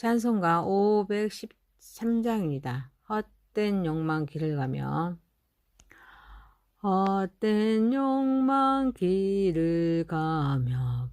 찬송가 513장입니다. 헛된 욕망 길을 가며 헛된 욕망 길을 가며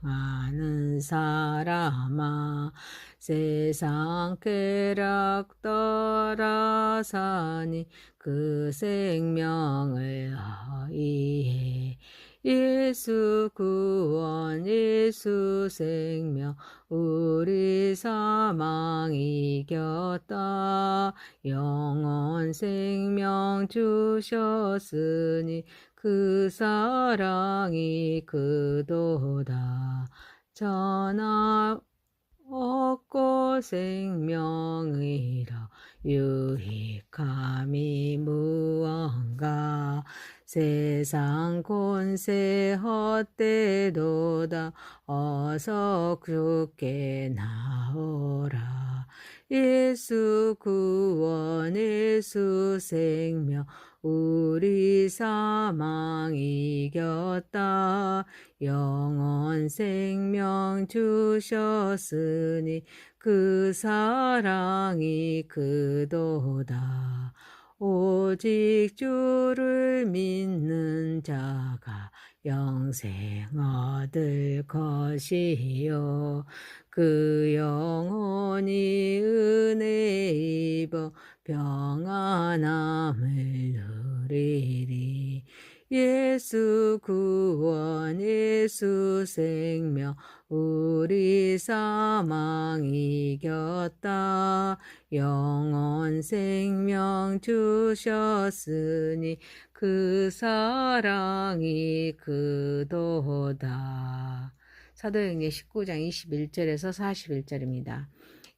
방황하는 사람아, 세상 쾌락 따라사니 그 생명을 허위해. 예수 구원, 예수 생명, 우리 사망 이겼다. 영원 생명 주셨으니 그 사랑이 그도다. 전하 얻고 생명이라 유익함이 무언가. 세상 권세 헛되도다. 어서 주께 나오라. 예수 구원, 예수 생명, 우리 사망 이겼다. 영원 생명 주셨으니 그 사랑이 그도다. 오직 주를 믿는 자가 영생 얻을 것이요, 그 영혼이 은혜 입어 평안함을 누리리. 예수 구원, 예수 생명, 우리 사망 이겼다. 영원 생명 주셨으니 그 사랑이 그도다. 사도행전 19장 21절에서 41절입니다.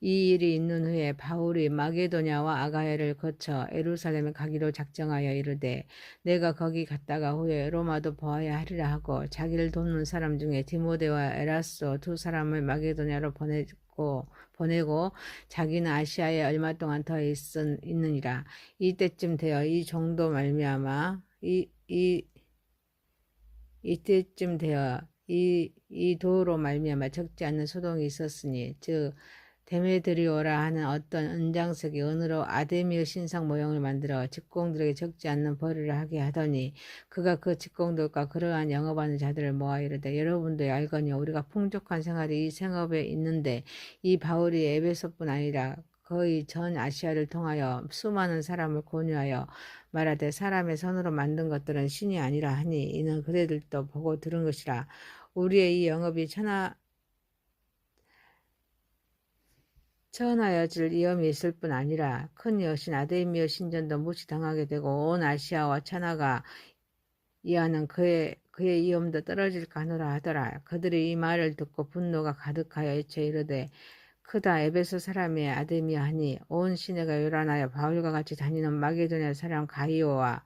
이 일이 있는 후에 바울이 마게도냐와 아가야를 거쳐 예루살렘에 가기로 작정하여 이르되, 내가 거기 갔다가 후에 로마도 보아야 하리라 하고, 자기를 돕는 사람 중에 디모데와 에라스도 두 사람을 마게도냐로 보내고 자기는 아시아에 얼마 동안 더 있느니라. 이때쯤 되어 이 정도 말미암아 이때쯤 되어 이 도로 말미암아 적지 않는 소동이 있었으니, 즉 데메드리오라 하는 어떤 은장석이 은으로 아데미의 신상 모형을 만들어 직공들에게 적지 않는 벌이를 하게 하더니, 그가 그 직공들과 그러한 영업하는 자들을 모아 이르되, 여러분도 알거니 우리가 풍족한 생활이 이 생업에 있는데, 이 바울이 에베소뿐 아니라 거의 전 아시아를 통하여 수많은 사람을 권유하여 말하되, 사람의 손으로 만든 것들은 신이 아니라 하니, 이는 그대들도 보고 들은 것이라. 우리의 이 영업이 천하여질 위험이 있을 뿐 아니라 큰 여신 아데미어 신전도 무시당하게 되고, 온 아시아와 천하가 이하는 그의 위험도 떨어질까 하노라 하더라. 그들이 이 말을 듣고 분노가 가득하여 애쳐 이르되, 크다 에베소 사람이 아데미아 하니, 온 시내가 요란하여 바울과 같이 다니는 마게도냐 사람 가이오와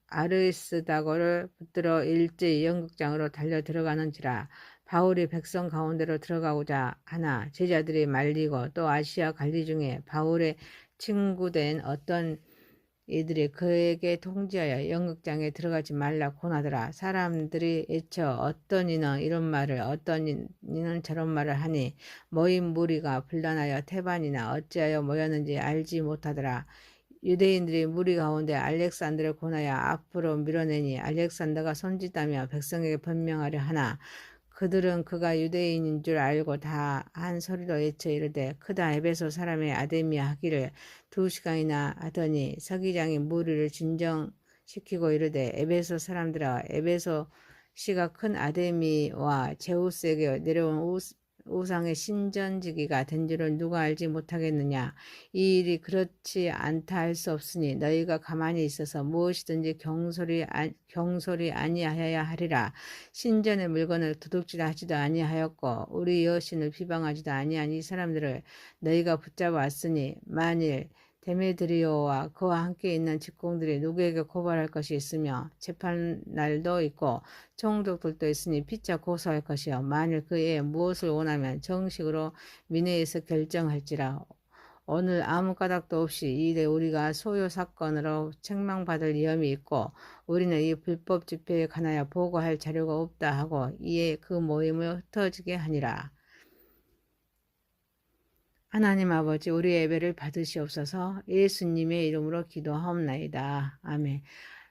아리스다고를 붙들어 일제히 연극장으로 달려 들어가는지라. 바울이 백성 가운데로 들어가고자 하나 제자들이 말리고, 또 아시아 관리 중에 바울의 친구된 어떤 이들이 그에게 통지하여 연극장에 들어가지 말라 권하더라. 사람들이 애쳐 어떤 이는 이런 말을, 어떤 이는 저런 말을 하니, 모인 무리가 분란하여 태반이나 어찌하여 모였는지 알지 못하더라. 유대인들이 무리 가운데 알렉산더를 권하여 앞으로 밀어내니, 알렉산더가 손짓하며 백성에게 변명하려 하나, 그들은 그가 유대인인 줄 알고 다 한 소리로 외쳐 이르되, 크다 에베소 사람의 아데미아 하기를 2시간이나 하더니, 서기장이 무리를 진정시키고 이르되, 에베소 사람들아, 에베소 시가 큰 아데미와 제우스에게 내려온 우상의 신전지기가 된 줄을 누가 알지 못하겠느냐. 이 일이 그렇지 않다 할 수 없으니 너희가 가만히 있어서 무엇이든지 경솔이 아니하여야 하리라. 신전의 물건을 도둑질하지도 아니하였고 우리 여신을 비방하지도 아니한 이 사람들을 너희가 붙잡아 왔으니, 만일 데메드리오와 그와 함께 있는 직공들이 누구에게 고발할 것이 있으며 재판날도 있고 총독들도 있으니 피차 고소할 것이요, 만일 그 애에 무엇을 원하면 정식으로 민회에서 결정할지라. 오늘 아무 까닭도 없이 이 일에 우리가 소요 사건으로 책망받을 위험이 있고, 우리는 이 불법 집회에 관하여 보고할 자료가 없다 하고 이에 그 모임을 흩어지게 하니라. 하나님 아버지, 우리 예배를 받으시옵소서. 예수님의 이름으로 기도하옵나이다. 아멘.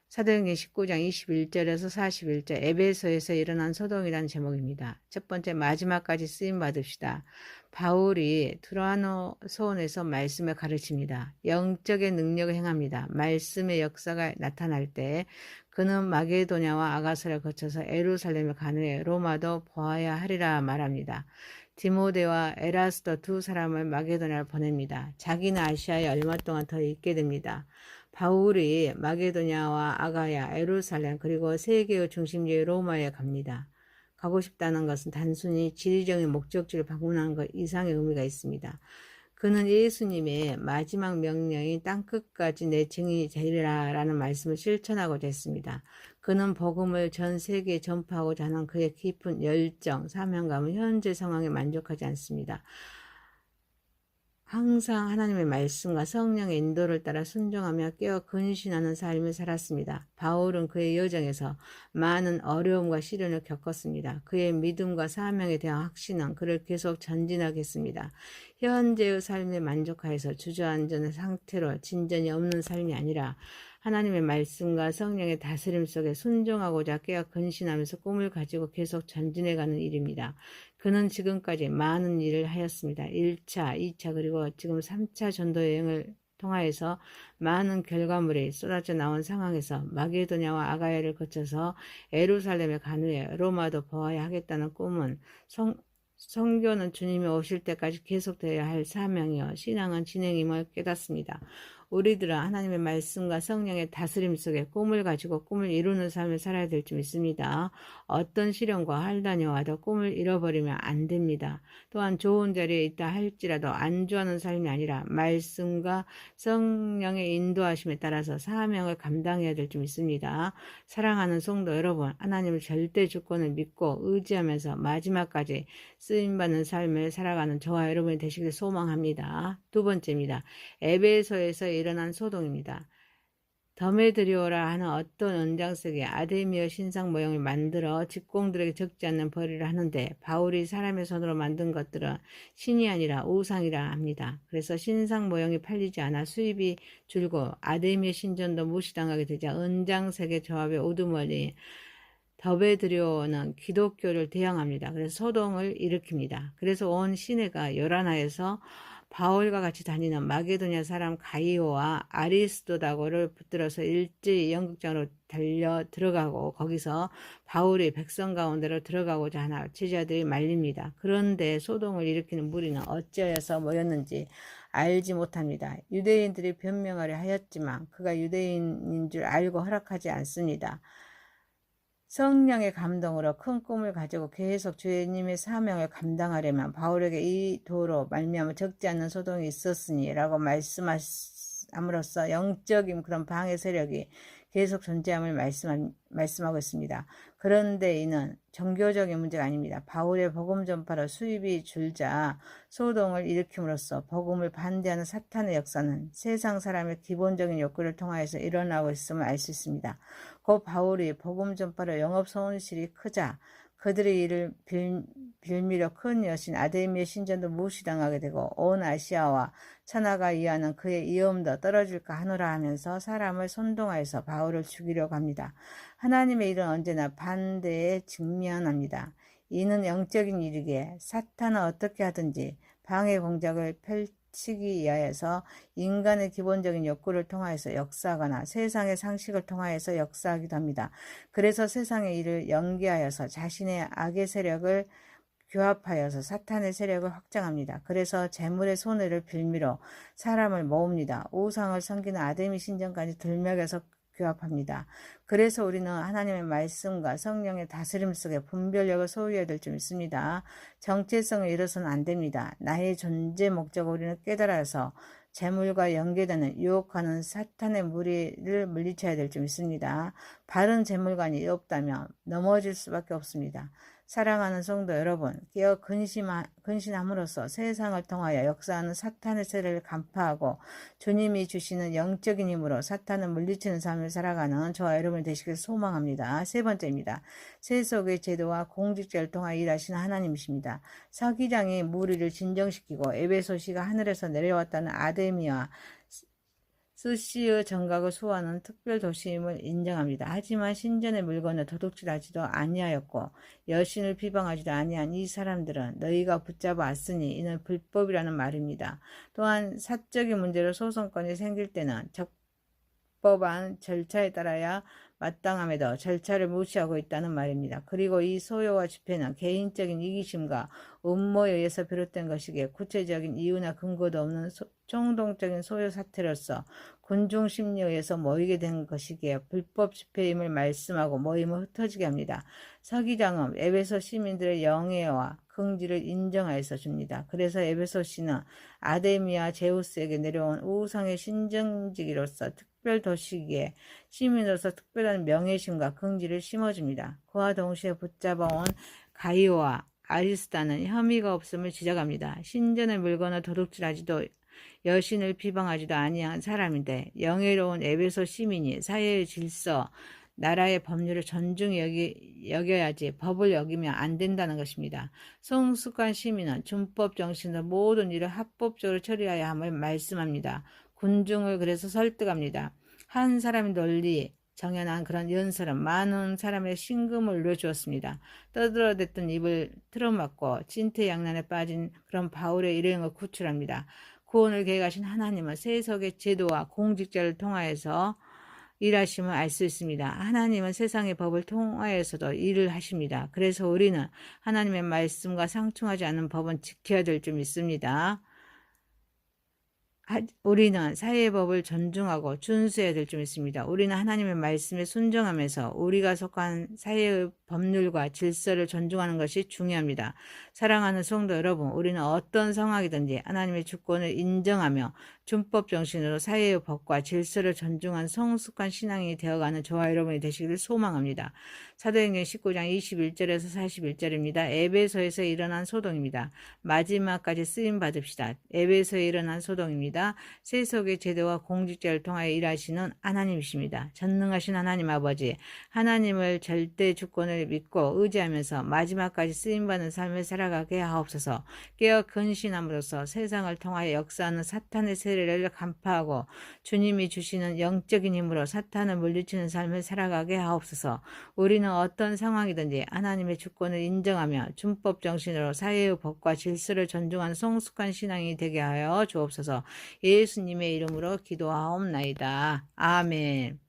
사도행전 19장 21절에서 41절, 에베소에서 일어난 소동이라는 제목입니다. 첫 번째, 마지막까지 쓰임 받읍시다. 바울이 트로아노손에서 말씀을 가르칩니다. 영적인 능력을 행합니다. 말씀의 역사가 나타날 때 그는 마게도냐와 아가서를 거쳐서 예루살렘을 간 후에 로마도 보아야 하리라 말합니다. 디모데와 에라스도 두 사람을 마게도냐로 보냅니다. 자기는 아시아에 얼마 동안 더 있게 됩니다. 바울이 마게도냐와 아가야, 예루살렘, 그리고 세계의 중심지의 로마에 갑니다. 가고 싶다는 것은 단순히 지리적인 목적지를 방문하는 것 이상의 의미가 있습니다. 그는 예수님의 마지막 명령이 땅끝까지 내 증인이 되리라 라는 말씀을 실천하고자 했습니다. 그는 복음을 전 세계에 전파하고자 하는 그의 깊은 열정, 사명감은 현재 상황에 만족하지 않습니다. 항상 하나님의 말씀과 성령의 인도를 따라 순종하며 깨어 근신하는 삶을 살았습니다. 바울은 그의 여정에서 많은 어려움과 시련을 겪었습니다. 그의 믿음과 사명에 대한 확신은 그를 계속 전진하게 했습니다. 현재의 삶에 만족하여서 주저앉은 상태로 진전이 없는 삶이 아니라 하나님의 말씀과 성령의 다스림 속에 순종하고자 깨어 근신하면서 꿈을 가지고 계속 전진해가는 일입니다. 그는 지금까지 많은 일을 하였습니다. 1차, 2차 그리고 지금 3차 전도 여행을 통하여서 많은 결과물이 쏟아져 나온 상황에서 마게도냐와 아가야를 거쳐서 예루살렘에 간 후에 로마도 보아야 하겠다는 꿈은 성교는 주님이 오실 때까지 계속되어야 할 사명이요 신앙은 진행임을 깨닫습니다. 우리들은 하나님의 말씀과 성령의 다스림 속에 꿈을 가지고 꿈을 이루는 삶을 살아야 될 줄 믿습니다. 어떤 시련과 환란이 와도 꿈을 잃어버리면 안 됩니다. 또한 좋은 자리에 있다 할지라도 안주하는 삶이 아니라 말씀과 성령의 인도하심에 따라서 사명을 감당해야 될 줄 믿습니다. 사랑하는 성도 여러분, 하나님의 절대 주권을 믿고 의지하면서 마지막까지 쓰임받는 삶을 살아가는 저와 여러분이 되시길 소망합니다. 두 번째입니다. 에베소에서 일어난 소동입니다. 더메드리오라 하는 어떤 은장색의 아데미어 신상 모형을 만들어 직공들에게 적지 않는 벌이를 하는데 바울이 사람의 손으로 만든 것들은 신이 아니라 우상이라 합니다. 그래서 신상 모형이 팔리지 않아 수입이 줄고 아데미어 신전도 무시당하게 되자 은장색의 조합의 우두머리 더베드리오는 기독교를 대항합니다. 그래서 소동을 일으킵니다. 그래서 온 시내가 요란하여서 바울과 같이 다니는 마게도냐 사람 가이오와 아리스도다고를 붙들어서 일제히 연극장으로 달려 들어가고 거기서 바울이 백성 가운데로 들어가고자 하나 제자들이 말립니다. 그런데 소동을 일으키는 무리는 어찌하여서 모였는지 알지 못합니다. 유대인들이 변명하려 하였지만 그가 유대인인 줄 알고 허락하지 않습니다. 성령의 감동으로 큰 꿈을 가지고 계속 주님의 사명을 감당하려면 바울에게 이 도로 말미암아 적지 않는 소동이 있었으니 라고 말씀함으로써 영적인 그런 방해 세력이 계속 존재함을 말씀하고 있습니다. 그런데 이는 종교적인 문제가 아닙니다. 바울의 복음 전파로 수입이 줄자 소동을 일으킴으로써 복음을 반대하는 사탄의 역사는 세상 사람의 기본적인 욕구를 통하여서 일어나고 있음을 알 수 있습니다. 고 바울이 복음 전파로 영업 손실이 크자 그들의 일을 빌미로 큰 여신 아데미의 신전도 무시당하게 되고 온 아시아와 천하가 이해하는 그의 위엄도 떨어질까 하노라 하면서 사람을 선동하여서 바울을 죽이려고 합니다. 하나님의 일은 언제나 반대에 직면합니다. 이는 영적인 일이기에 사탄은 어떻게 하든지 방해 공작을 펼치기 위하여서 인간의 기본적인 욕구를 통하여서 역사하거나 세상의 상식을 통하여서 역사하기도 합니다. 그래서 세상의 일을 연계하여서 자신의 악의 세력을 규합하여서 사탄의 세력을 확장합니다. 그래서 재물의 손해를 빌미로 사람을 모읍니다. 우상을 섬기는 아데미 신전까지 들먹여서 규합합니다. 그래서 우리는 하나님의 말씀과 성령의 다스림 속에 분별력을 소유해야 될 줄 믿습니다. 정체성을 잃어서는 안 됩니다. 나의 존재 목적을 우리는 깨달아서 재물과 연계되는 유혹하는 사탄의 무리를 물리쳐야 될 줄 믿습니다. 바른 재물관이 없다면 넘어질 수밖에 없습니다. 사랑하는 성도 여러분, 깨어 근신함으로써 세상을 통하여 역사하는 사탄의 세력을 간파하고 주님이 주시는 영적인 힘으로 사탄을 물리치는 삶을 살아가는 저와 여러분이 되시길 소망합니다. 세 번째입니다. 세속의 제도와 공직자를 통하여 일하시는 하나님이십니다. 서기장이 무리를 진정시키고 에베소시가 하늘에서 내려왔다는 아데미와 스시의 정각을 수호하는 특별 도시임을 인정합니다. 하지만 신전의 물건을 도둑질하지도 아니하였고 여신을 비방하지도 아니한 이 사람들은 너희가 붙잡아 왔으니 이는 불법이라는 말입니다. 또한 사적인 문제로 소송권이 생길 때는 적법한 절차에 따라야 마땅함에도 절차를 무시하고 있다는 말입니다. 그리고 이 소요와 집회는 개인적인 이기심과 음모에 의해서 비롯된 것이기에 구체적인 이유나 근거도 없는衝動적인 소요 사태로서 군중 심리에 의해서 모이게 된 것이기에 불법 집회임을 말씀하고 모임을 흩어지게 합니다. 서기장은 에베소 시민들의 영예와 긍지를 인정하여서 줍니다. 그래서 에베소시는 아데미와 제우스에게 내려온 우상의 신정지기로서 특별 도시기에 시민으로서 특별한 명예심과 긍지를 심어줍니다. 그와 동시에 붙잡아온 가이오와 아리스타는 혐의가 없음을 지적합니다. 신전의 물건을 도둑질하지도 여신을 비방하지도 아니한 사람인데 영예로운 에베소 시민이 사회의 질서, 나라의 법률을 존중히 여겨야지 법을 어기면 안 된다는 것입니다. 성숙한 시민은 준법 정신으로 모든 일을 합법적으로 처리해야 함을 말씀합니다. 군중을 그래서 설득합니다. 한 사람의 논리, 정연한 그런 연설은 많은 사람의 심금을 눌러주었습니다. 떠들어댔던 입을 틀어막고 진퇴양난에 빠진 그런 바울의 일행을 구출합니다. 구원을 계획하신 하나님은 세속의 제도와 공직자를 통하여서 일하심을 알 수 있습니다. 하나님은 세상의 법을 통하여서도 일을 하십니다. 그래서 우리는 하나님의 말씀과 상충하지 않는 법은 지켜야 될 줄 믿습니다. 우리는 사회의 법을 존중하고 준수해야 될 줄 믿습니다. 우리는 하나님의 말씀에 순종하면서 우리가 속한 사회의 법률과 질서를 존중하는 것이 중요합니다. 사랑하는 성도 여러분, 우리는 어떤 상황이든지 하나님의 주권을 인정하며 준법 정신으로 사회의 법과 질서를 존중한 성숙한 신앙이 되어가는 저와 여러분이 되시기를 소망합니다. 사도행전 19장 21절에서 41절입니다. 에베소에서 일어난 소동입니다. 마지막까지 쓰임 받읍시다. 에베소에 일어난 소동입니다. 세속의 제도와 공직자를 통하여 일하시는 하나님이십니다. 전능하신 하나님 아버지, 하나님을 절대 주권을 믿고 의지하면서 마지막까지 쓰임받는 삶을 살아가게 하옵소서. 깨어 근신함으로써 세상을 통하여 역사하는 사탄의 세례를 간파하고 주님이 주시는 영적인 힘으로 사탄을 물리치는 삶을 살아가게 하옵소서. 우리는 어떤 상황이든지 하나님의 주권을 인정하며 준법 정신으로 사회의 법과 질서를 존중하는 성숙한 신앙이 되게 하여 주옵소서. 예수님의 이름으로 기도하옵나이다. 아멘.